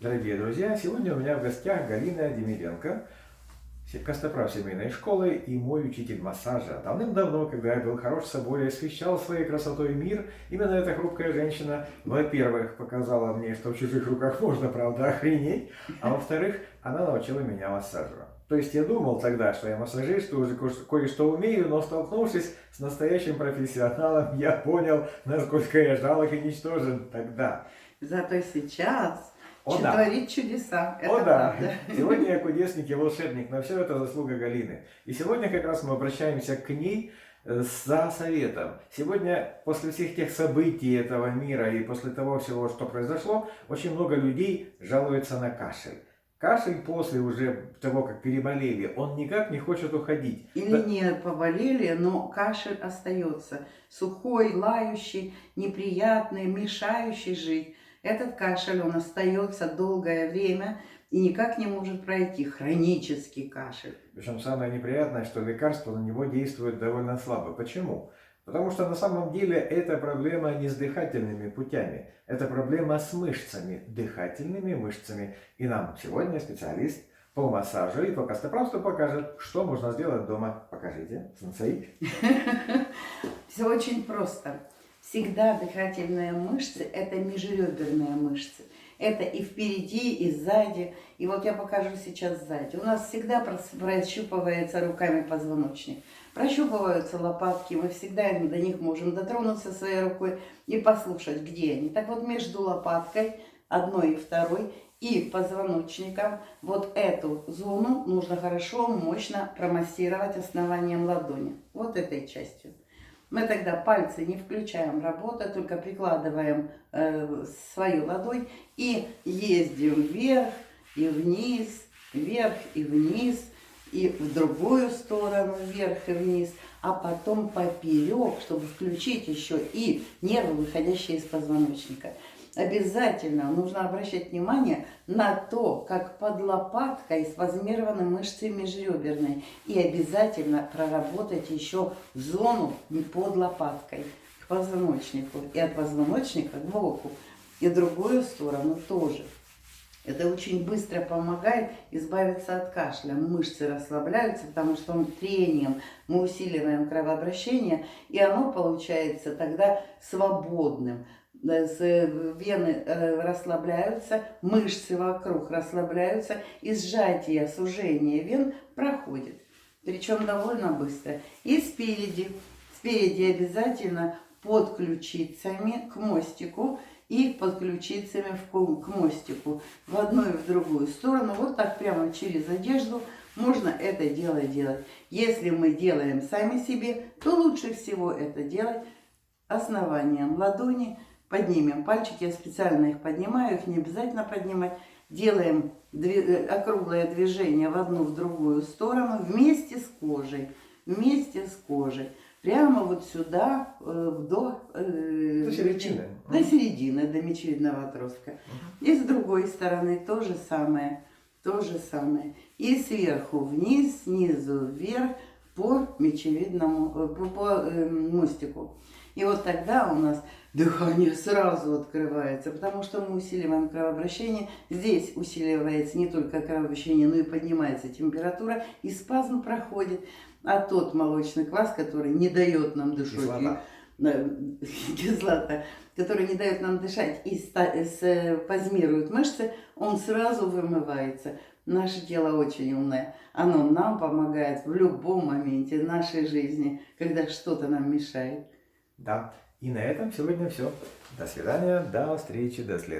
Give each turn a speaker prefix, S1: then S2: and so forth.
S1: Дорогие друзья, сегодня у меня в гостях Галина Демиденко, костоправ семейной школы и мой учитель массажа. Давным-давно, когда я был хорош собой и освещал своей красотой мир, именно эта хрупкая женщина, во-первых, показала мне, что в чужих руках можно, правда, охренеть, а во-вторых, она научила меня массажу. То есть я думал тогда, что я массажист, уже кое-что умею, но столкнувшись с настоящим профессионалом, я понял, насколько я жалок и ничтожен тогда.
S2: Зато сейчас
S1: О да,
S2: творит чудеса.
S1: о
S2: Это
S1: да,
S2: правда.
S1: сегодня я кудесник и волшебник, но все это заслуга Галины. И сегодня как раз мы обращаемся к ней за советом. Сегодня, после всех тех событий этого мира и после того всего, что произошло, очень много людей жалуются на кашель. Кашель после уже того, как переболели, он никак не хочет уходить.
S2: Или не поболели, но кашель остается. Сухой, лающий, неприятный, мешающий жить. Этот кашель, он остается долгое время и никак не может пройти. Хронический кашель.
S1: Причем самое неприятное, что лекарства на него действуют довольно слабо. Почему? Потому что на самом деле это проблема не с дыхательными путями, это проблема с мышцами, дыхательными мышцами. И нам сегодня специалист по массажу и по костоправству покажет, что можно сделать дома. Покажите, сенсей.
S2: Все очень просто. Всегда дыхательные мышцы – это межреберные мышцы. Это и впереди, и сзади. И вот я покажу сейчас сзади. У нас всегда прощупывается руками позвоночник. Прощупываются лопатки, мы всегда до них можем дотронуться своей рукой и послушать, где они. Так вот, между лопаткой, одной и второй, и позвоночником, вот эту зону нужно хорошо, мощно промассировать основанием ладони. Вот этой частью. Мы тогда пальцы не включаем в работу, только прикладываем свою ладонь и ездим вверх и вниз, вверх и вниз, и в другую сторону, вверх и вниз, а потом поперек, чтобы включить еще и нервы, выходящие из позвоночника. Обязательно нужно обращать внимание на то, как под лопаткой спазмированы мышцы межреберные. И обязательно проработать еще зону под лопаткой к позвоночнику. И от позвоночника к боку. И другую сторону тоже. Это очень быстро помогает избавиться от кашля. Мышцы расслабляются, потому что трением мы усиливаем кровообращение, и оно получается тогда свободным. Вены расслабляются, мышцы вокруг расслабляются, и сжатие, сужение вен проходит. Причем довольно быстро. И спереди обязательно под ключицами к мостику и под ключицами к мостику. В одну и в другую сторону. Вот так прямо через одежду можно это дело делать. Если мы делаем сами себе, то лучше всего это делать основанием ладони. Поднимем пальчики, я специально их поднимаю, их не обязательно поднимать. Делаем округлое движение в одну, в другую сторону вместе с кожей. Вместе с кожей. Прямо вот сюда, до
S1: середины.
S2: До середины, до мечевидного отростка. И с другой стороны то же самое. То же самое. И сверху вниз, снизу вверх по мечевидному, по мостику. И вот тогда у нас дыхание сразу открывается, потому что мы усиливаем кровообращение. Здесь усиливается не только кровообращение, но и поднимается температура, и спазм проходит. А тот молочный квас, который не дает нам дышать, кислота, который не дает нам дышать и спазмирует мышцы, он сразу вымывается. Наше тело очень умное. Оно нам помогает в любом моменте нашей жизни, когда что-то нам мешает.
S1: Да, и на этом сегодня все. До свидания, до встречи, до следующего.